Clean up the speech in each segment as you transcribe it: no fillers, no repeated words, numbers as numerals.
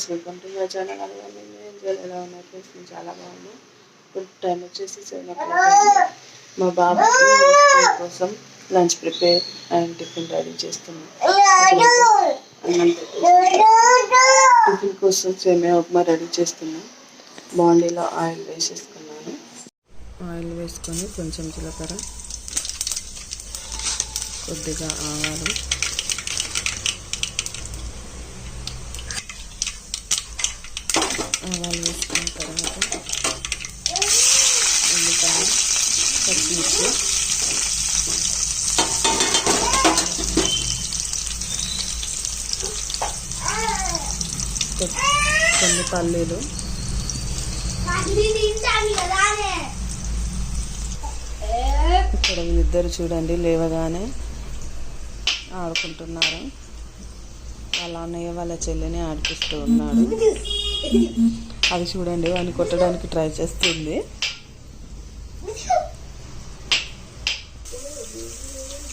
Friends, welcome to my channel. ఎలా ఉన్నారు friends? నేను చాలా బాగున్నాను. ఇప్పుడు టైం వచ్చేసి 7 o'clock. మా బాబుకి స్కూల్ కోసం lunch prepare and tiffin ready చేస్తున్నాను. టిఫిన్ కోసం సేమియా ఉప్మా రెడీ చేస్తున్నాను. బాండీలో ఆయిల్ వేసేసుకున్నాను. ఆయిల్ వేసుకొని కొంచెం జీలకర్ర, కొద్దిగా ఆవాలు, వేసుకున్న తర్వాత ఉల్లిపాయ, పచ్చిమిర్చి, కొన్ని పల్లీలు, ఇక్కడ వీళ్ళిద్దరు చూడండి లేవగానే ఆడుకుంటున్నారు. వాళ్ళ అన్నయ్య వాళ్ళ చెల్లిని ఆడిపిస్తూ ఉన్నాడు. అది చూడండి వాడిని కొట్టడానికి ట్రై చేస్తుంది.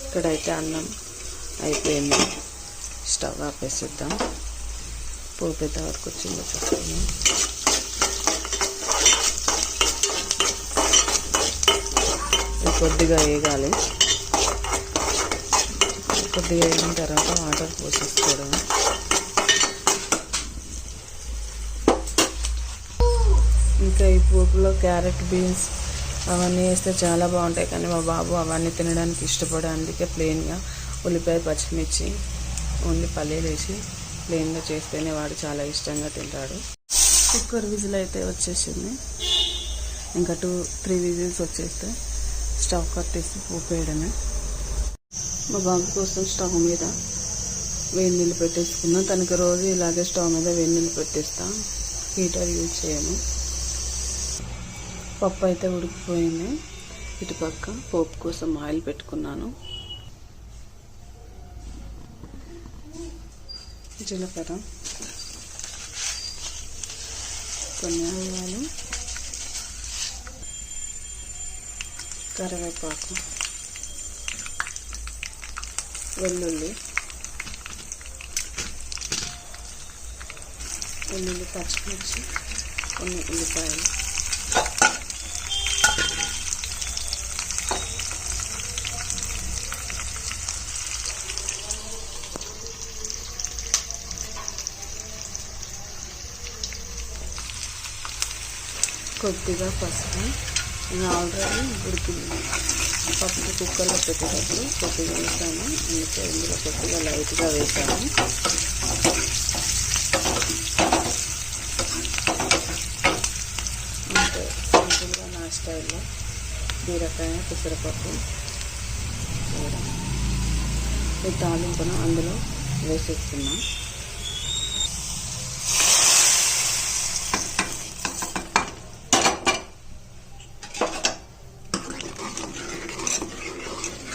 ఇక్కడైతే అన్నం అయిపోయింది. స్టవ్ ఆపేసిద్దాం. పోపేత వరకు వచ్చిందో చూసుకున్నాం. కొద్దిగా వేగాలి. కొద్దిగా వేగిన తర్వాత వాటర్ పోసేసుకోవడం. ఇంకా ఈ పోపులో క్యారెట్, బీన్స్ అవన్నీ వేస్తే చాలా బాగుంటాయి. కానీ మా బాబు అవన్నీ తినడానికి ఇష్టపడే, అందుకే ప్లెయిన్గా ఉల్లిపాయ, పచ్చిమిర్చి, ఓన్లీ పల్లీలు వేసి ప్లెయిన్గా చేస్తేనే వాడు చాలా ఇష్టంగా తింటాడు. కుక్కర్ విజిల్ అయితే వచ్చేసింది. ఇంకా 2-3 విజిల్స్ వచ్చేస్తే స్టవ్ కట్టేసి పోపు వేయడమే. మా బాబు కోసం స్టవ్ మీద వేడి నీళ్ళు పెట్టేసుకున్నాం. తనకి రోజు ఇలాగే స్టవ్ మీద వేడి నీళ్ళు పెట్టేస్తాం. హీటర్ యూజ్ చేయము. పప్పు అయితే ఉడికిపోయింది. ఇటుపక్క పోపు కోసం ఆయిల్ పెట్టుకున్నాను. జీలకర్ర, కొన్ని ఆవాలు, కరివేపాకు, వెల్లుల్లి, పచ్చిమిర్చి, కొన్ని ఉల్లిపాయలు, కొద్దిగా పసుపు. నేను ఆల్రెడీ ఉడికింది పప్పు కుక్కర్లో పెట్టేటప్పుడు కొద్దిగా వేసాను. అందుకే ఇందులో కొద్దిగా లైట్గా వేసాను. అంటే సింపుల్గా నా స్టైల్లో బీరకాయ, పెసరపప్పు వేయడం. ఈ తాలింపును అందులో వేసేస్తున్నాం.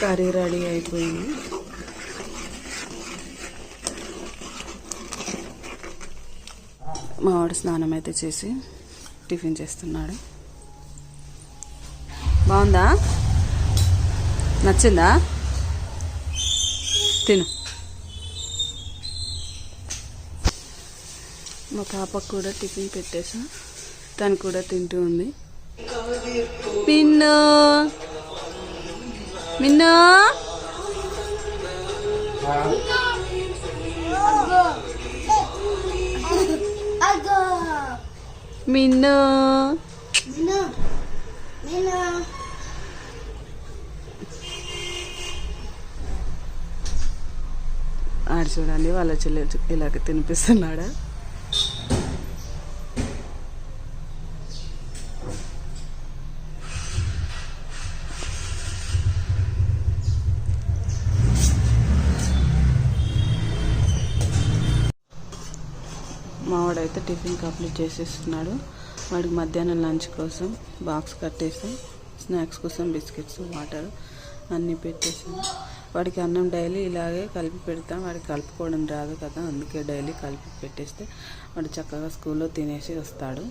కర్రీ రెడీ అయిపోయింది. మావాడు స్నానం అయితే చేసి టిఫిన్ చేస్తున్నాడు. బాగుందా? నచ్చిందా? తిను. మా పాపకు కూడా టిఫిన్ పెట్టేసా. తను కూడా తింటూ ఉంది. పిన్ను మిన్ను, మిన్ను, ఆడు చూడండి వాళ్ళ చెల్లె ఇలాగ తినిపిస్తున్నాడా. మావాడైతే టిఫిన్ కంప్లీట్ చేసేస్తున్నాడు. వాడికి మధ్యాహ్నం లంచ్ కోసం బాక్స్ కట్టేసి స్నాక్స్ కోసం బిస్కెట్స్, వాటర్ అన్నీ పెట్టేసాం. వాడికి అన్నం డైలీ ఇలాగే కలిపి పెడతాం. వాడికి కలుపుకోవడం రాదు కదా, అందుకే డైలీ కలిపి పెట్టేస్తే వాడు చక్కగా స్కూల్లో తినేసి వస్తాడు.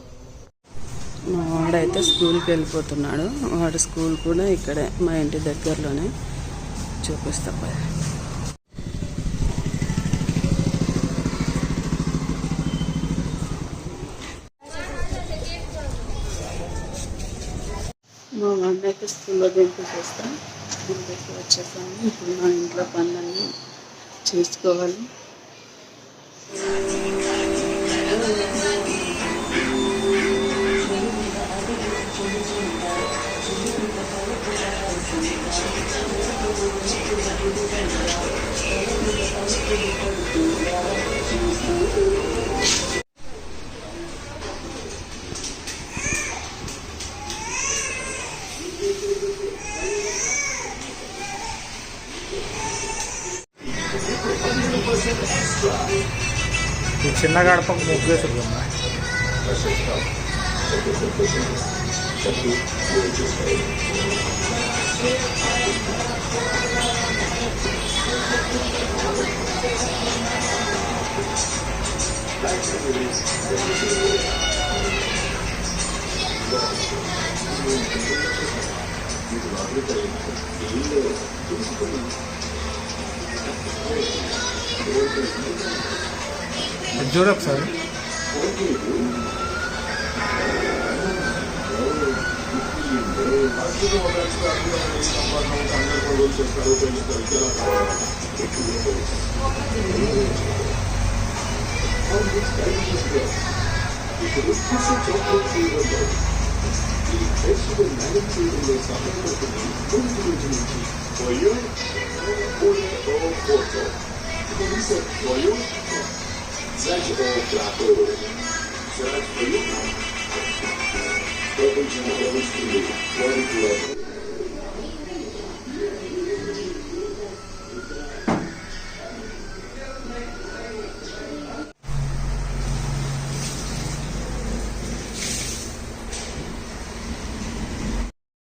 మా వాడైతే స్కూల్కి వెళ్ళిపోతున్నాడు. వాడు స్కూల్ కూడా ఇక్కడే మా ఇంటి దగ్గరలోనే. చూపిస్తా. మా వాడిని అయితే స్కూల్లో దింపేసేస్తాను. దింపేసి వచ్చేసాను. ఇప్పుడు నా ఇంట్లో పనులన్నీ చేసుకోవాలి. ఈ చిన్న గడపకు ముగ్గేసుకుందా చూడ ఒకసారి.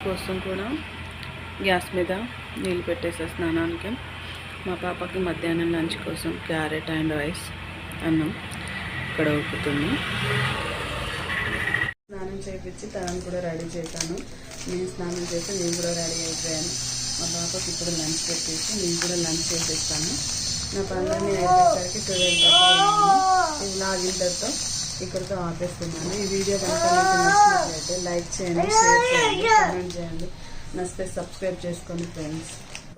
కోసం కూడా గ్యాస్ మీద నీళ్ళు పెట్టేసే స్నానానికి. మా పాపకి మధ్యాహ్నం లంచ్ కోసం క్యారెట్ అండ్ రైస్ అన్నం ఇక్కడ ఉడుకుతుంది. స్నానం చేయించి తనని కూడా రెడీ చేశాను. నేను స్నానం చేసి నేను కూడా రెడీ అయిపోయాను. మా పాపకి ఇప్పుడు లంచ్ పెట్టేసి నేను కూడా లంచ్ చేసేస్తాను. నా పనులన్నీ అయిపోయేసరికి 12:30 ఈ వ్లాగ్ ఇంతటితో ఇక్కడితో ఆపేస్తున్నాను. ఈ వీడియో కనుక మీకు నచ్చినట్లయితే లైక్ చేయండి, షేర్ చేయండి, కామెంట్ చేయండి. నచ్చితే సబ్స్క్రైబ్ చేసుకోండి ఫ్రెండ్స్.